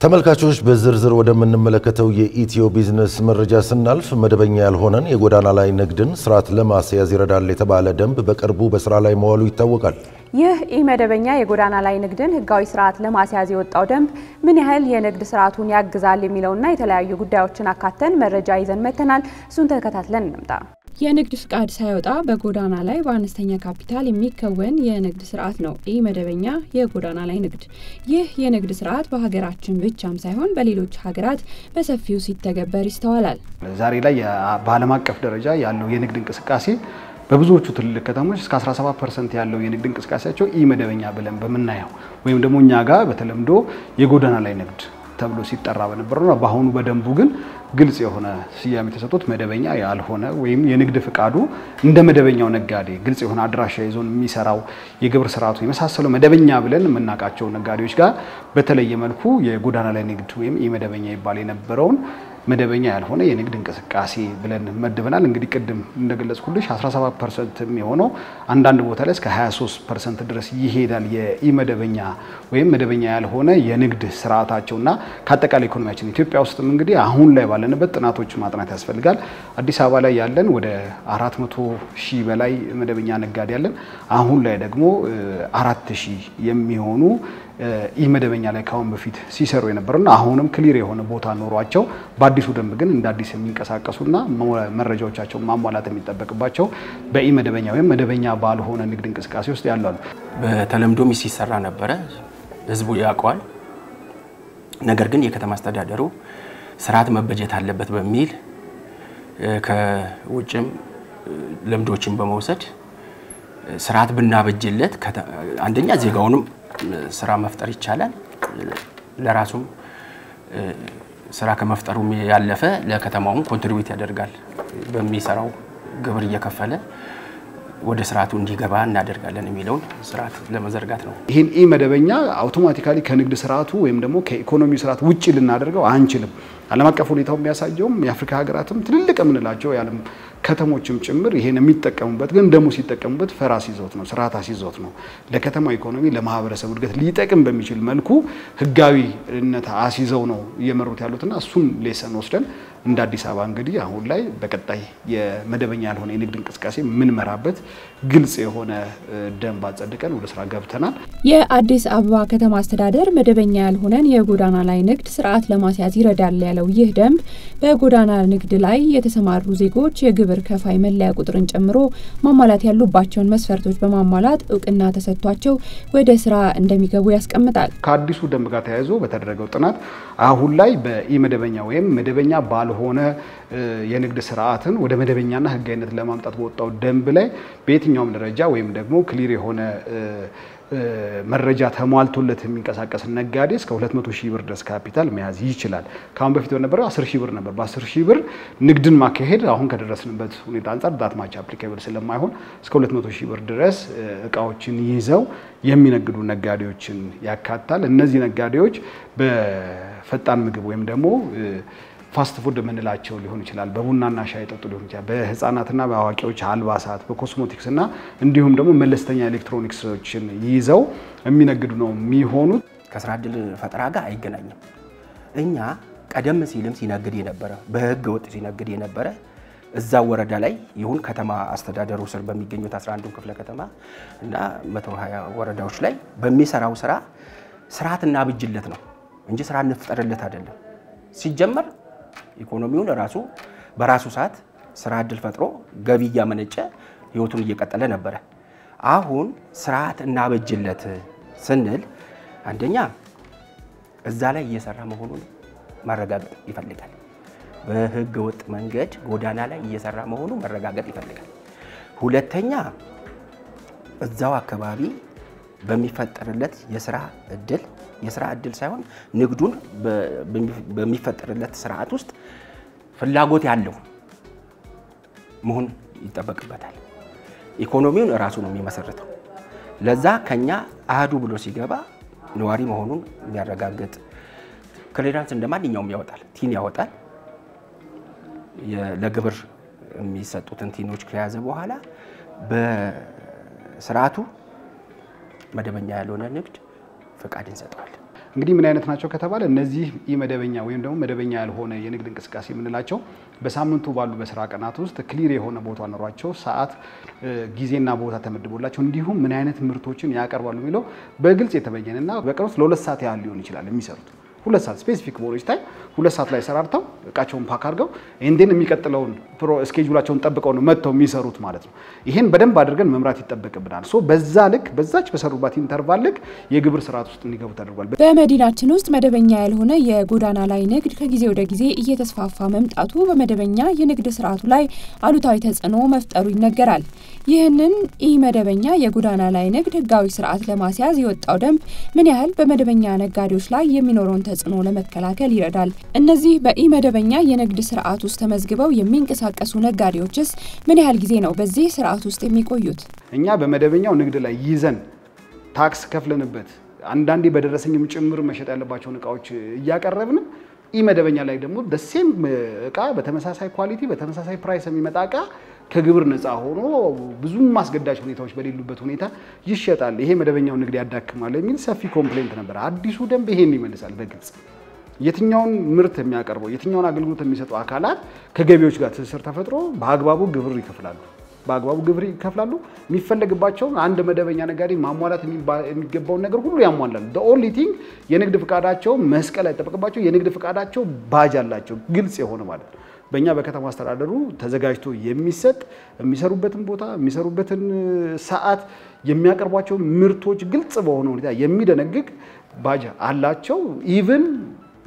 ተመልካቾች በዝርዝር ወደምንመለከተው የኢትዮ ቢዝነስ መረጃ ስናልፍ መደበኛ ያልሆነን የጎዳና ላይ ንግድን ስርዓት ለማስያዝ ይረዳል የተባለ ደንብ በቅርቡ በስራ ላይ መዋሉ ይታወቃል። ይህ ኢመደበኛ የጎዳና ላይ ንግድን ህጋዊ ስርዓት ለማስያዝ የወጣው ደንብ ምን ያህል የንግድ ስርዓቱን ያግዛል የሚለውና የተለያዩ ጉዳዮችን አካተን መረጃ ይዘን መተናል። እሱን ተከታትለን እንምጣ። የንግድ ፍቃድ ሳይወጣ በጎዳና ላይ በአነስተኛ ካፒታል የሚከወን የንግድ ስርዓት ነው ኢመደበኛ የጎዳና ላይ ንግድ። ይህ የንግድ ስርዓት በሀገራችን ብቻም ሳይሆን በሌሎች ሀገራት በሰፊው ሲተገበር ይስተዋላል። ዛሬ ላይ በዓለም አቀፍ ደረጃ ያለው የንግድ እንቅስቃሴ በብዙዎቹ ትልልቅ ከተሞች እስከ 17% ያለው የንግድ እንቅስቃሴያቸው ኢመደበኛ ብለን በመናየው ወይም ደግሞ እኛ ጋር በተለምዶ የጎዳና ላይ ንግድ ተብሎ ሲጠራ በነበረው በአሁኑ በደንቡ ግን ግልጽ የሆነ ስያሜ ተሰጥቶት መደበኛ ያልሆነ ወይም የንግድ ፍቃዱ እንደ መደበኛው ነጋዴ ግልጽ የሆነ አድራሻ ይዞን የሚሰራው የግብር ስርዓቱ የመሳሰለው መደበኛ ብለን የምናቃቸው ነጋዴዎች ጋር በተለየ መልኩ የጎዳና ላይ ንግድ ወይም ኢመደበኛ ይባል የነበረውን መደበኛ ያልሆነ የንግድ እንቅስቃሴ ብለን መድበናል። እንግዲህ ቅድም እንደገለጽኩልሽ 17% የሚሆነው አንዳንድ ቦታ ላይ እስከ 23% ድረስ ይሄዳል የኢመደበኛ ወይም መደበኛ ያልሆነ የንግድ ስርዓታቸውና ከአጠቃላይ ኢኮኖሚያችን ኢትዮጵያ ውስጥም እንግዲህ አሁን ላይ ባለንበት ጥናቶች ማጥናት ያስፈልጋል። አዲስ አበባ ላይ ያለን ወደ 400,000 በላይ መደበኛ ነጋዴ ያለን፣ አሁን ላይ ደግሞ 4,000 የሚሆኑ ኢመደበኛ ላይ ካሁን በፊት ሲሰሩ የነበሩና አሁንም ክሊር የሆነ ቦታ ኖሯቸው በአዲሱ ደንብ ግን እንደ አዲስ የሚንቀሳቀሱና መረጃዎቻቸው ማሟላት የሚጠበቅባቸው በኢመደበኛ ወይም መደበኛ ባልሆነ ንግድ እንቅስቃሴ ውስጥ ያለው በተለምዶ ሲሰራ ነበረ፣ ህዝቡ ያውቀዋል። ነገር ግን የከተማ አስተዳደሩ ስርዓት መበጀት አለበት በሚል ከውጭም ልምዶችን በመውሰድ ስርዓት ብናበጅለት አንደኛ ዜጋውንም ስራ መፍጠር ይቻላል፣ ለራሱም ስራ ከመፍጠሩም ያለፈ ለከተማውም ኮንትሪቢዩት ያደርጋል። በሚሰራው ግብር እየከፈለ ወደ ስርዓቱ እንዲገባ እናደርጋለን የሚለውን ስርዓት ለመዘርጋት ነው። ይሄን ኢመደበኛ አውቶማቲካሊ ከንግድ ስርዓቱ ወይም ደግሞ ከኢኮኖሚ ስርዓት ውጪ ልናደርገው አንችልም። ዓለም አቀፍ ሁኔታው የሚያሳየው የአፍሪካ ሀገራትም ትልልቅ የምንላቸው የዓለም ከተሞችም ጭምር ይሄን የሚጠቀሙበት ግን ደሞ ሲጠቀሙበት ፈራስ ይዞት ነው፣ ስርዓት አስይዞት ነው። ለከተማ ኢኮኖሚ ለማህበረሰብ እድገት ሊጠቅም በሚችል መልኩ ህጋዊነት አስይዘው ነው እየመሩት ያሉትና እሱም ሌሰን ወስደን እንደ አዲስ አበባ እንግዲህ አሁን ላይ በቀጣይ የመደበኛ ያልሆነ የንግድ እንቅስቃሴ ምን መራበት ግልጽ የሆነ ደንብ አጸድቀን ወደ ስራ ገብተናል። የአዲስ አበባ ከተማ አስተዳደር መደበኛ ያልሆነን የጎዳና ላይ ንግድ ስርዓት ለማስያዝ ይረዳል ያለው ይህ ደንብ በጎዳና ንግድ ላይ የተሰማሩ ዜጎች የግብር ከፋይ መለያ ቁጥርን ጨምሮ ማሟላት ያሉባቸውን መስፈርቶች በማሟላት እውቅና ተሰጥቷቸው ወደ ስራ እንደሚገቡ ያስቀምጣል። ከአዲሱ ደንብ ጋር ተያይዞ በተደረገው ጥናት አሁን ላይ በኢመደበኛ ወይም መደበኛ ባልሆነ የንግድ ስርዓትን ወደ መደበኛና ህጋዊነት ለማምጣት በወጣው ደንብ ላይ በየትኛውም ደረጃ ወይም ደግሞ ክሊር የሆነ መረጃ ተሟልቶለት የሚንቀሳቀስ ነጋዴ እስከ 200,000 ብር ድረስ ካፒታል መያዝ ይችላል። ካሁን በፊት በነበረው 10,000 ብር ነበር። በ10,000 ብር ንግድን ማካሄድ አሁን ከደረስንበት ሁኔታ አንፃር ዳት ማች አፕሊኬብል ስለማይሆን እስከ 200,000 ብር ድረስ እቃዎችን ይዘው የሚነግዱ ነጋዴዎችን ያካታል። እነዚህ ነጋዴዎች በፈጣን ምግብ ወይም ደግሞ ፋስት ፉድ ምንላቸው ሊሆን ይችላል፣ በቡናና ሻይ ጠጡ ሊሆን ይችላል፣ በህፃናትና በአዋቂዎች አልባሳት፣ በኮስሞቲክስና እንዲሁም ደግሞ መለስተኛ ኤሌክትሮኒክሶችን ይዘው የሚነግዱ ነው የሚሆኑት። ከስራ ዕድል ፈጠራ ጋር አይገናኝም። እኛ ቀደም ሲልም ሲነግድ የነበረ በህገ ወጥ ሲነግድ የነበረ እዛው ወረዳ ላይ ይሁን ከተማ አስተዳደሩ ስር በሚገኙት 11 ክፍለ ከተማ እና 120 ወረዳዎች ላይ በሚሰራው ስራ ስርዓትና ብጅለት ነው እንጂ ስራ እንፍጠርለት አይደለም። ሲጀመር ኢኮኖሚውን ራሱ በራሱ ሰዓት ስራ ዕድል ፈጥሮ ገቢ ያመነጨ ህይወቱን እየቀጠለ ነበር። አሁን ስርዓት እናበጅለት ስንል አንደኛ እዛ ላይ እየሰራ መሆኑን ማረጋገጥ ይፈልጋል። በህገ ወጥ መንገድ ጎዳና ላይ እየሰራ መሆኑን ማረጋገጥ ይፈልጋል። ሁለተኛ እዛው አካባቢ በሚፈጠርለት የስራ ዕድል ሳይሆን ንግዱን በሚፈጠርለት ስርዓት ውስጥ ፍላጎት ያለው መሆን ይጠበቅበታል። ኢኮኖሚውን ራሱ ነው የሚመሰርተው። ለዛ ከኛ አህዱ ብሎ ሲገባ ነዋሪ መሆኑን የሚያረጋግጥ ክሊራንስ እንደማንኛውም ያወጣል፣ ቲን ያወጣል። ለግብር የሚሰጡትን ቲኖች ከያዘ በኋላ በስርዓቱ መደበኛ ያልሆነ ንግድ ፈቃድ እንሰጣለን። እንግዲህ ምን አይነት ናቸው ከተባለ እነዚህ ኢመደበኛ ወይም ደግሞ መደበኛ ያልሆነ የንግድ እንቅስቃሴ የምንላቸው በሳምንቱ ባሉ በስራ ቀናት ውስጥ ክሊር የሆነ ቦታ ኖሯቸው ሰዓት ጊዜና ቦታ ተመድቦላቸው እንዲሁም ምን አይነት ምርቶችን ያቀርባሉ የሚለው በግልጽ የተበየነና በቀን ውስጥ ለ2 ሰዓት ያህል ሊሆን ይችላል የሚሰሩት 2 ሰዓት ስፔሲፊክ ቦሎች ታይ 2 ሰዓት ላይ ሰራርተው እቃቸውን ፓክ አድርገው እንዴን የሚቀጥለውን ስኬጁላቸውን ጠብቀው ነው መጥተው የሚሰሩት ማለት ነው። ይሄን በደንብ አድርገን መምራት ይጠበቅብናል። ሶ በዛ ልክ በዛች በሰሩባት ኢንተርቫል ልክ የግብር ስርዓት ውስጥ እንዲገቡ ተደርጓል። በመዲናችን ውስጥ መደበኛ ያልሆነ የጎዳና ላይ ንግድ ከጊዜ ወደ ጊዜ እየተስፋፋ መምጣቱ በመደበኛ የንግድ ስርዓቱ ላይ አሉታዊ ተጽዕኖ መፍጠሩ ይነገራል። ይህንን ኢመደበኛ የጎዳና ላይ ንግድ ህጋዊ ስርዓት ለማስያዝ የወጣው ደንብ ምን ያህል በመደበኛ ነጋዴዎች ላይ የሚኖረውን ተጽዕኖ ለመከላከል ይረዳል? እነዚህ በኢመደበኛ የንግድ ስርዓት ውስጥ ተመዝግበው የሚንቀሳቀሱ ነጋዴዎችስ ምን ያህል ጊዜ ነው በዚህ ስርዓት ውስጥ የሚቆዩት? እኛ በመደበኛው ንግድ ላይ ይዘን ታክስ ከፍለንበት አንዳንዴ በደረሰኝም ጭምር መሸጥ ያለባቸውን እቃዎች እያቀረብን ኢመደበኛ ላይ ደግሞ ደሴም እቃ በተመሳሳይ ኳሊቲ በተመሳሳይ ፕራይስ የሚመጣ እቃ ከግብር ነፃ ሆኖ ብዙም ማስገዳጅ ሁኔታዎች በሌሉበት ሁኔታ ይሸጣል። ይሄ መደበኛው ንግድ ያዳክማል የሚል ሰፊ ኮምፕሌንት ነበር። አዲሱ ደንብ ይሄን ይመልሳል በግልጽ የትኛውን ምርት የሚያቀርበው የትኛውን አገልግሎት የሚሰጡ አካላት ከገቢዎች ጋር ትስስር ተፈጥሮ በአግባቡ ግብር ይከፍላሉ። የሚፈለግባቸው አንድ መደበኛ ነጋዴ ማሟላት የሚገባውን ነገር ሁሉ ያሟላሉ። the only thing የንግድ ፍቃዳቸው መስቀል አይጠበቅባቸው የንግድ ፍቃዳቸው ባጅ አላቸው ግልጽ የሆነ ማለት ነው። በእኛ በከተማ አስተዳደሩ ተዘጋጅቶ የሚሰጥ የሚሰሩበትን ቦታ የሚሰሩበትን ሰዓት የሚያቀርቧቸው ምርቶች ግልጽ በሆነ ሁኔታ የሚደነግግ ባጅ አላቸው። ኢቭን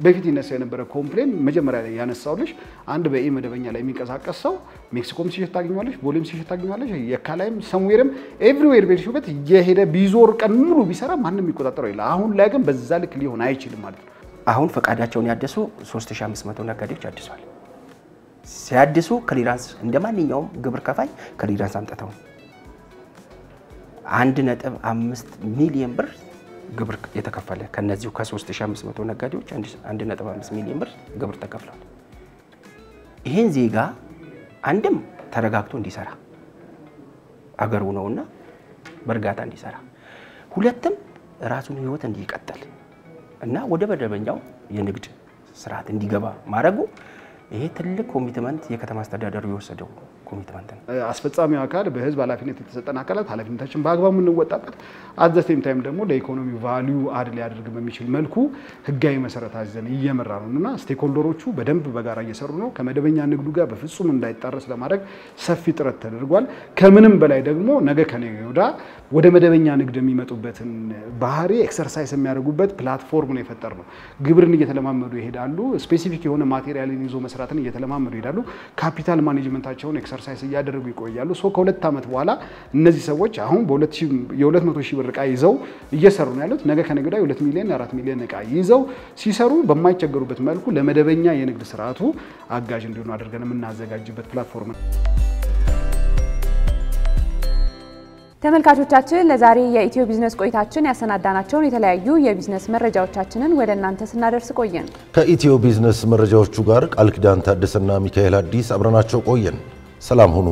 በፊት ይነሳ የነበረ ኮምፕሌን መጀመሪያ ላይ ያነሳውልሽ አንድ በኢመደበኛ ላይ የሚንቀሳቀስ ሰው ሜክሲኮም ሲሸጥ ታገኛለሽ፣ ቦሌም ሲሸጥ ታገኛለሽ፣ የካላይም ሰምዌርም ኤቭሪዌር ቤልሽበት የሄደ ቢዞር ቀን ሙሉ ቢሰራ ማንንም የሚቆጣጠረው የለ። አሁን ላይ ግን በዛ ልክ ሊሆን አይችልም ማለት ነው። አሁን ፈቃዳቸውን ያደሱ 3500 ነጋዴዎች አድሷል። ሲያድሱ ክሊራንስ እንደማንኛውም ግብር ከፋይ ክሊራንስ አምጥተው 1.5 ሚሊዮን ብር ግብር የተከፈለ ከነዚሁ ከ3500 ነጋዴዎች 1.5 ሚሊዮን ብር ግብር ተከፍሏል። ይሄን ዜጋ አንድም ተረጋግቶ እንዲሰራ አገሩ ነውና በርጋታ እንዲሰራ፣ ሁለትም ራሱን ህይወት እንዲቀጥል እና ወደ መደበኛው የንግድ ስርዓት እንዲገባ ማድረጉ ይሄ ትልቅ ኮሚትመንት የከተማ አስተዳደሩ የወሰደው ኮሚትመንት ነው። አስፈጻሚው አካል በህዝብ ኃላፊነት የተሰጠን አካላት ኃላፊነታችን በአግባቡ እንወጣበት አት ዘ ሴም ታይም ደግሞ ለኢኮኖሚ ቫልዩ አድ ሊያደርግ በሚችል መልኩ ህጋዊ መሰረት አዘን እየመራ ነውና ስቴክሆልደሮቹ በደንብ በጋራ እየሰሩ ነው። ከመደበኛ ንግዱ ጋር በፍጹም እንዳይጣረስ ለማድረግ ሰፊ ጥረት ተደርጓል። ከምንም በላይ ደግሞ ነገ ከነገ ወዲያ ወደ መደበኛ ንግድ የሚመጡበትን ባህሪ ኤክሰርሳይዝ የሚያደርጉበት ፕላትፎርም ነው የፈጠርነው። ግብርን እየተለማመዱ ይሄዳሉ። ስፔሲፊክ የሆነ ማቴሪያልን ይዞ መስራትን እየተለማመዱ ይሄዳሉ። ካፒታል ማኔጅመንታቸውን ኤክሰርሳይዝ እያደረጉ ይቆያሉ። ሶ ከ2 ዓመት በኋላ እነዚህ ሰዎች አሁን የ200 ሺህ ብር እቃ ይዘው እየሰሩ ነው ያሉት። ነገ ከነገ ወዲያ 2 ሚሊዮን 4 ሚሊዮን እቃ ይዘው ሲሰሩ በማይቸገሩበት መልኩ ለመደበኛ የንግድ ስርዓቱ አጋዥ እንዲሆኑ አድርገን የምናዘጋጅበት ፕላትፎርም ነው። ተመልካቾቻችን ለዛሬ የኢትዮ ቢዝነስ ቆይታችን ያሰናዳናቸውን የተለያዩ የቢዝነስ መረጃዎቻችንን ወደ እናንተ ስናደርስ ቆየን። ከኢትዮ ቢዝነስ መረጃዎቹ ጋር ቃል ኪዳን ታደሰና ሚካኤል አዲስ አብረናቸው ቆየን። ሰላም ሁኑ።